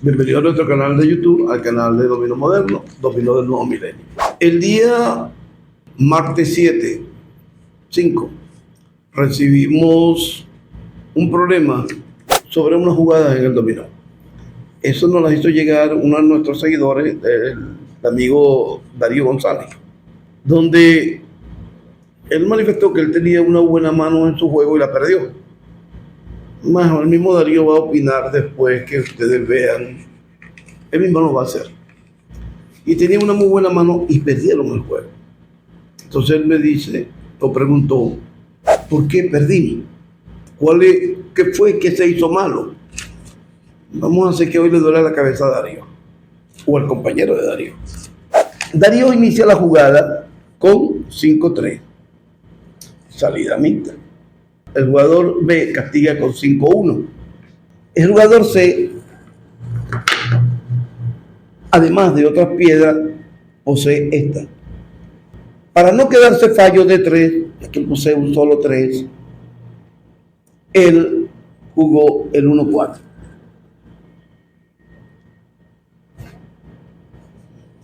Bienvenido a nuestro canal de YouTube, al canal de Dominó Moderno, Dominó del Nuevo Milenio. El día martes 5, recibimos un problema sobre unas jugadas en el dominó. Eso nos las hizo llegar uno de nuestros seguidores, el amigo Darío González, donde él manifestó que él tenía una buena mano en su juego y la perdió. Más el mismo Darío va a opinar después que ustedes vean. Él mismo lo va a hacer. Y tenía una muy buena mano y perdieron el juego. Entonces él me dice, o preguntó, ¿por qué perdimos? ¿Qué fue que se hizo malo? Vamos a hacer que hoy le duele la cabeza a Darío, o al compañero de Darío. Darío inicia la jugada con 5-3, salida mixta. El jugador B castiga con 5-1. El jugador C, además de otras piedras, posee esta. Para no quedarse fallo de 3, ya que él posee un solo 3, él jugó el 1-4.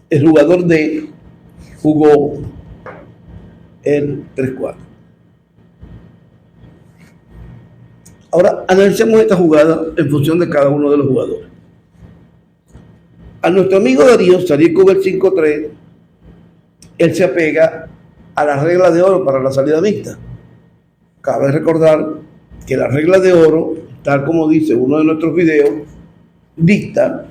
El jugador D jugó el 3-4. Ahora analicemos esta jugada en función de cada uno de los jugadores. A nuestro amigo Darío salir con el 5-3, él se apega a la regla de oro para la salida mixta. Cabe recordar que la regla de oro, tal como dice uno de nuestros videos, dicta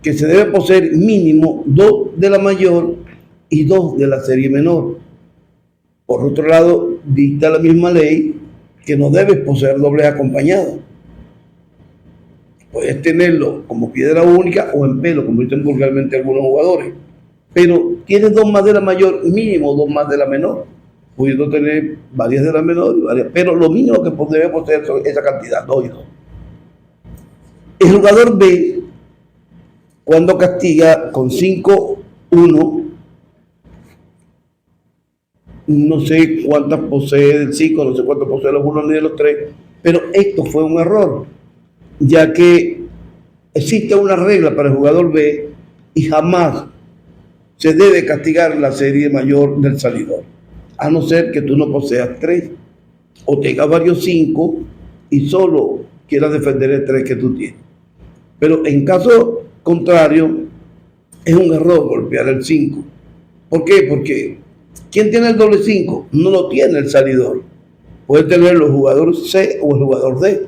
que se debe poseer mínimo 2 de la mayor y 2 de la serie menor. Por otro lado, dicta la misma ley que no debes poseer dobles acompañados. Puedes tenerlo como piedra única o en pelo, como dicen vulgarmente algunos jugadores, pero tienes 2 más de la mayor, mínimo 2 más de la menor, pudiendo tener varias de la menor, pero lo mínimo que debe poseer son esa cantidad, 2 y 2. El jugador B, cuando castiga con 5-1, no sé cuántas posee del 5, no sé cuántas posee los 1 ni de los 3, pero esto fue un error, ya que existe una regla para el jugador B y jamás se debe castigar la serie mayor del salidor, a no ser que tú no poseas 3 o tengas varios 5 y solo quieras defender el 3 que tú tienes. Pero en caso contrario, es un error golpear el 5. ¿Por qué? Porque ¿quién tiene el doble 5? No lo tiene el salidor. Puede tenerlo el jugador C o el jugador D.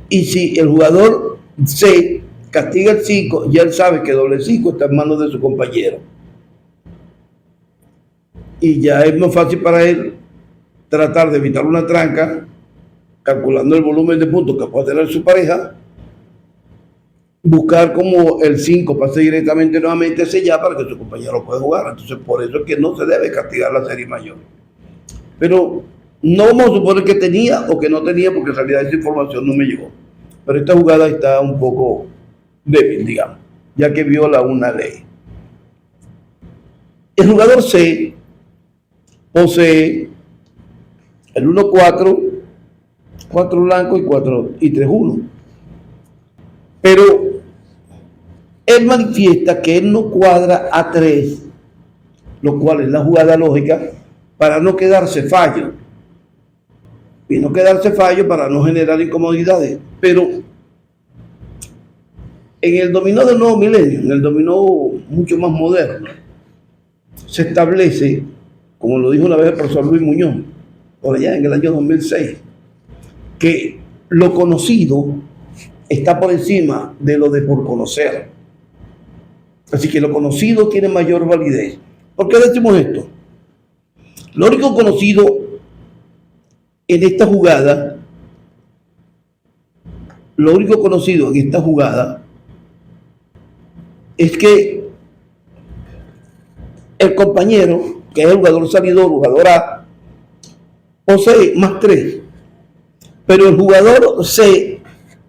Y si el jugador C castiga el 5, ya él sabe que doble 5 está en manos de su compañero. Y ya es más fácil para él tratar de evitar una tranca, calculando el volumen de puntos que puede tener su pareja, buscar como el 5 pase directamente nuevamente hacia allá para que su compañero pueda jugar. Entonces, por eso es que no se debe castigar la serie mayor. Pero no vamos a suponer que tenía o que no tenía, porque en realidad esa información no me llegó. Pero esta jugada está un poco débil, digamos, ya que viola una ley. El jugador C posee el 1-4, 4 blanco y 3-1. Pero él manifiesta que él no cuadra a 3, lo cual es la jugada lógica para no quedarse fallo. Y no quedarse fallo para no generar incomodidades. Pero en el dominó del nuevo milenio, en el dominó mucho más moderno, se establece, como lo dijo una vez el profesor Luis Muñoz, por allá en el año 2006, que lo conocido está por encima de lo de por conocer. Así que lo conocido tiene mayor validez. ¿Por qué decimos esto? Lo único conocido en esta jugada, es que el compañero, que es el jugador salidor, jugador A, posee más 3, pero el jugador C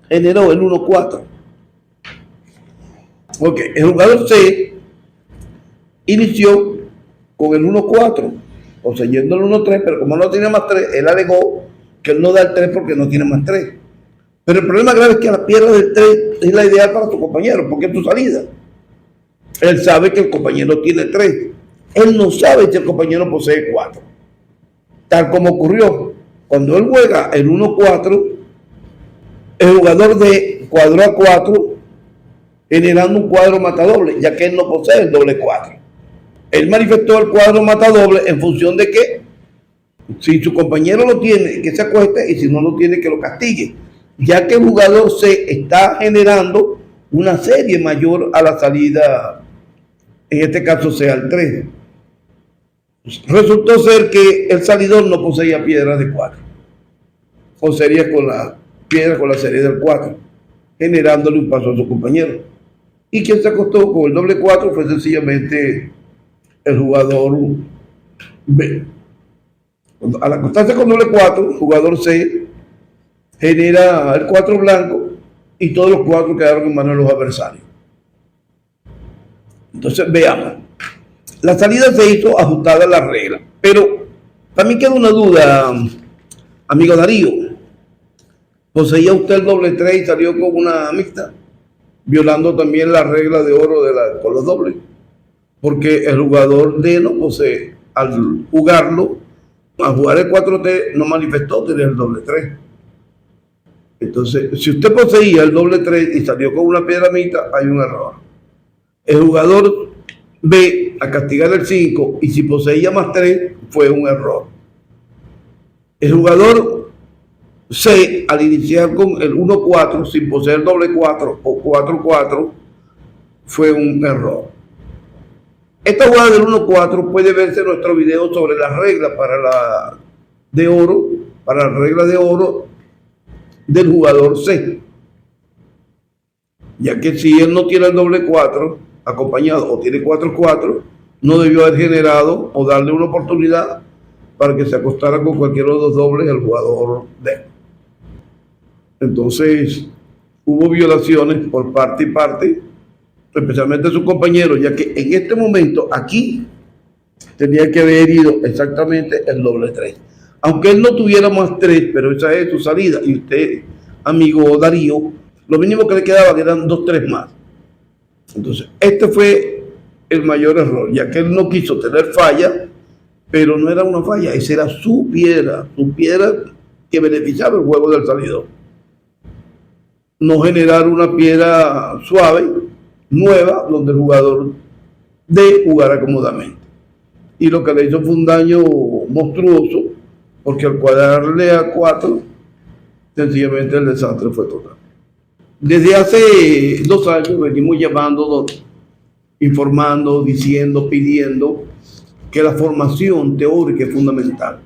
generó el 1-4. Ok, el jugador C inició con el 1-4, poseyendo el 1-3, pero como no tiene más 3, él alegó que él no da el 3 porque no tiene más 3. Pero el problema grave es que la piedra del 3 es la ideal para tu compañero, porque es tu salida. Él sabe que el compañero tiene 3. Él no sabe si el compañero posee 4. Tal como ocurrió cuando él juega el 1-4, el jugador de cuadró a 4, generando un cuadro matadoble, ya que él no posee el doble 4. Él manifestó el cuadro matadoble en función de que si su compañero lo tiene, que se acueste, y si no lo tiene, que lo castigue, ya que el jugador C está generando una serie mayor a la salida, en este caso sea el 3. Resultó ser que el salidor no poseía piedras de 4, o sería con la piedra con la serie del 4, generándole un paso a su compañero. Y quien se acostó con el doble 4 fue sencillamente el jugador B. Al acostarse con doble 4, el jugador C genera el 4 blanco y todos los 4 quedaron en manos de los adversarios. Entonces veamos. La salida se hizo ajustada a la regla, pero también queda una duda, amigo Darío. ¿Poseía usted el doble 3 y salió con una mixta, violando también la regla de oro con los dobles? Porque el jugador D no posee, al jugar el 4T, no manifestó tener el doble 3. Entonces, si usted poseía el doble 3 y salió con una piedra mixta, hay un error. El jugador B, a castigar el 5, y si poseía más 3, fue un error. El jugador C, al iniciar con el 1-4, sin poseer el doble 4 o 4-4, fue un error. Esta jugada del 1-4 puede verse en nuestro video sobre las reglas para la regla de oro del jugador C. Ya que si él no tiene el doble 4 acompañado o tiene 4-4, no debió haber generado o darle una oportunidad para que se acostara con cualquiera de los dobles el jugador D. Entonces, hubo violaciones por parte y parte, especialmente su compañero, ya que en este momento aquí tenía que haber ido exactamente el doble 3. Aunque él no tuviera más 3, pero esa es su salida. Y usted, amigo Darío, lo mínimo que le quedaba eran 2-3 más. Entonces, este fue el mayor error, ya que él no quiso tener falla, pero no era una falla, esa era su piedra que beneficiaba el juego del salidor. No generar una piedra suave, nueva, donde el jugador D jugara cómodamente. Y lo que le hizo fue un daño monstruoso, porque al cuadrarle a 4, sencillamente el desastre fue total. Desde hace 2 años venimos llamando, informando, diciendo, pidiendo que la formación teórica es fundamental.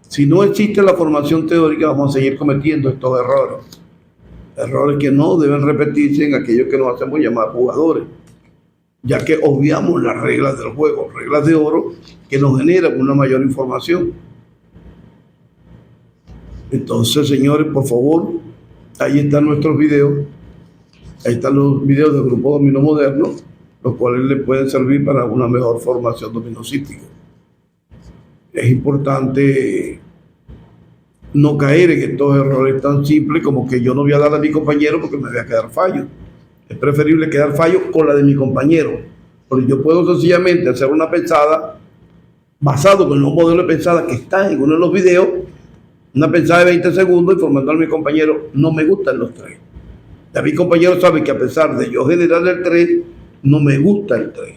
Si no existe la formación teórica, vamos a seguir cometiendo estos errores. Errores que no deben repetirse en aquellos que nos hacemos llamar jugadores, ya que obviamos las reglas del juego, reglas de oro que nos generan una mayor información. Entonces, señores, por favor, ahí están nuestros videos, ahí están los videos del Grupo Dominó Moderno, los cuales le pueden servir para una mejor formación dominocística. Es importante no caer en estos errores tan simples como que yo no voy a dar a mi compañero porque me voy a quedar fallo. Es preferible quedar fallo con la de mi compañero, porque yo puedo sencillamente hacer una pensada basado en los modelos de pensada que están en uno de los videos, una pensada de 20 segundos, informando a mi compañero, no me gustan los 3. Ya mi compañero sabe que a pesar de yo generar el 3, no me gusta el 3.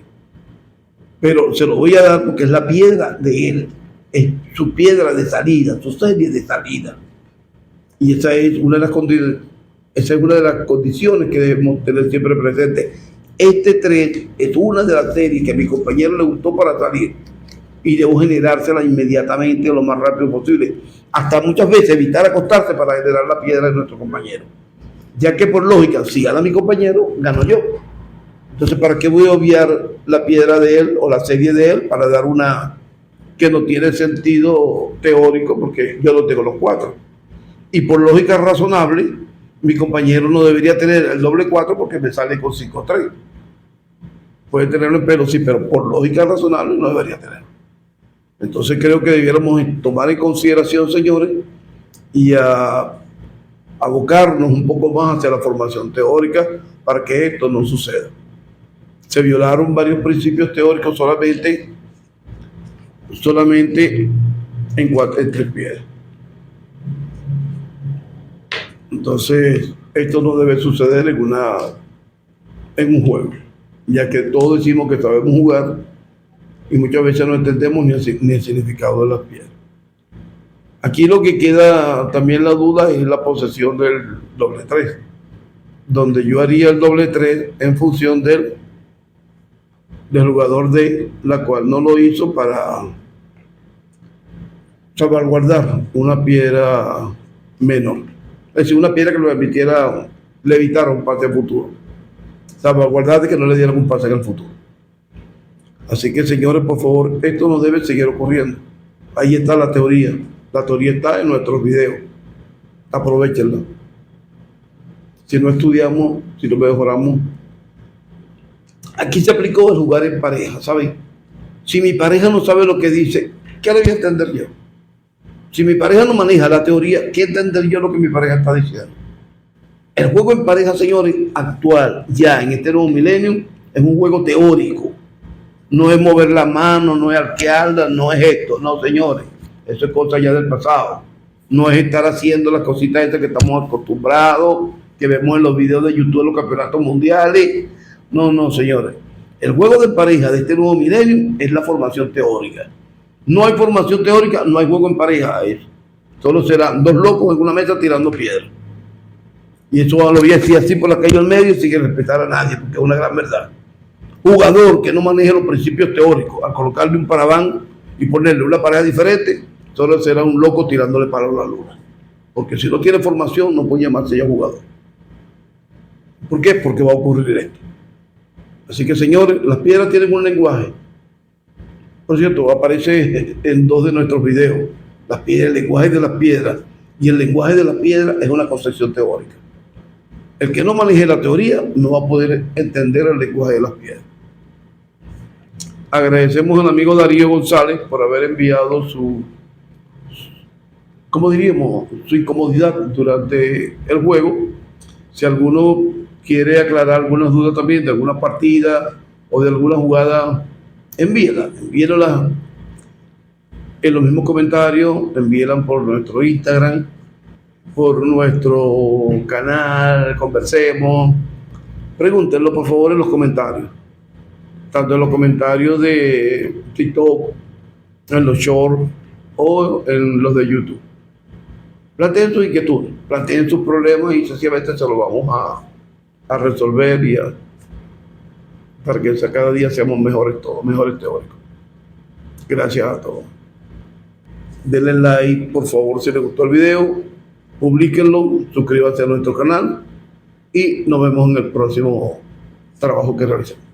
Pero se lo voy a dar porque es la piedra de él, es su piedra de salida, su serie de salida. Y esa es una de las condiciones que debemos tener siempre presente. Este 3 es una de las series que a mi compañero le gustó para salir y debo generársela inmediatamente lo más rápido posible. Hasta muchas veces evitar acostarse para generar la piedra de nuestro compañero. Ya que por lógica, si gana mi compañero, gano yo. Entonces, ¿para qué voy a obviar la piedra de él o la serie de él para dar una que no tiene sentido teórico porque yo no tengo los 4? Y por lógica razonable, mi compañero no debería tener el doble 4 porque me sale con 5-3. Puede tenerlo en pelo, sí, pero por lógica razonable no debería tenerlo. Entonces creo que debiéramos tomar en consideración, señores, y abocarnos un poco más hacia la formación teórica para que esto no suceda. Se violaron varios principios teóricos solamente en Tres Piedras. Entonces, esto no debe suceder en un juego, ya que todos decimos que sabemos jugar y muchas veces no entendemos ni el significado de las piedras. Aquí lo que queda también la duda es la posesión del doble 3, donde yo haría el doble 3 en función del jugador D, la cual no lo hizo para salvaguardar una piedra menor. Es decir, una piedra que le permitiera levitar un pase al futuro. Salvaguardar de que no le diera un pase en el futuro. Así que, señores, por favor, esto no debe seguir ocurriendo. Ahí está la teoría. La teoría está en nuestros videos. Aprovechenla. Si no estudiamos, si no mejoramos. Aquí se aplicó el jugar en pareja, ¿saben? Si mi pareja no sabe lo que dice, ¿qué le voy a entender yo? Si mi pareja no maneja la teoría, ¿qué entender yo lo que mi pareja está diciendo? El juego en pareja, señores, actual, ya en este nuevo milenio, es un juego teórico. No es mover la mano, no es arquearla, no es esto. No, señores, eso es cosa ya del pasado. No es estar haciendo las cositas estas que estamos acostumbrados, que vemos en los videos de YouTube, en los campeonatos mundiales. No, señores. El juego de pareja de este nuevo milenio es la formación teórica. No hay formación teórica, no hay juego en pareja. Solo serán dos locos en una mesa tirando piedras. Y eso lo voy a decir así por la calle al medio sin que respetar a nadie, porque es una gran verdad. Jugador que no maneje los principios teóricos, al colocarle un paraván y ponerle una pareja diferente, solo será un loco tirándole para la luna. Porque si no tiene formación, no puede llamarse ya jugador. ¿Por qué? Porque va a ocurrir esto. Así que, señores, las piedras tienen un lenguaje. Por cierto, aparece en 2 de nuestros videos. Las piedras, el lenguaje de las piedras. Y el lenguaje de las piedras es una concepción teórica. El que no maneje la teoría no va a poder entender el lenguaje de las piedras. Agradecemos al amigo Darío González por haber enviado su incomodidad durante el juego. Si alguno quiere aclarar algunas dudas también de alguna partida o de alguna jugada, envíela en los mismos comentarios, envíela por nuestro Instagram, por nuestro canal, conversemos. Pregúntenlo por favor en los comentarios, tanto en los comentarios de TikTok, en los shorts o en los de YouTube. Planteen sus inquietudes, planteen sus problemas y sencillamente se los vamos a resolver para que cada día seamos mejores teóricos. Gracias a todos. Denle like, por favor, si les gustó el video, publíquenlo, suscríbanse a nuestro canal y nos vemos en el próximo trabajo que realicemos.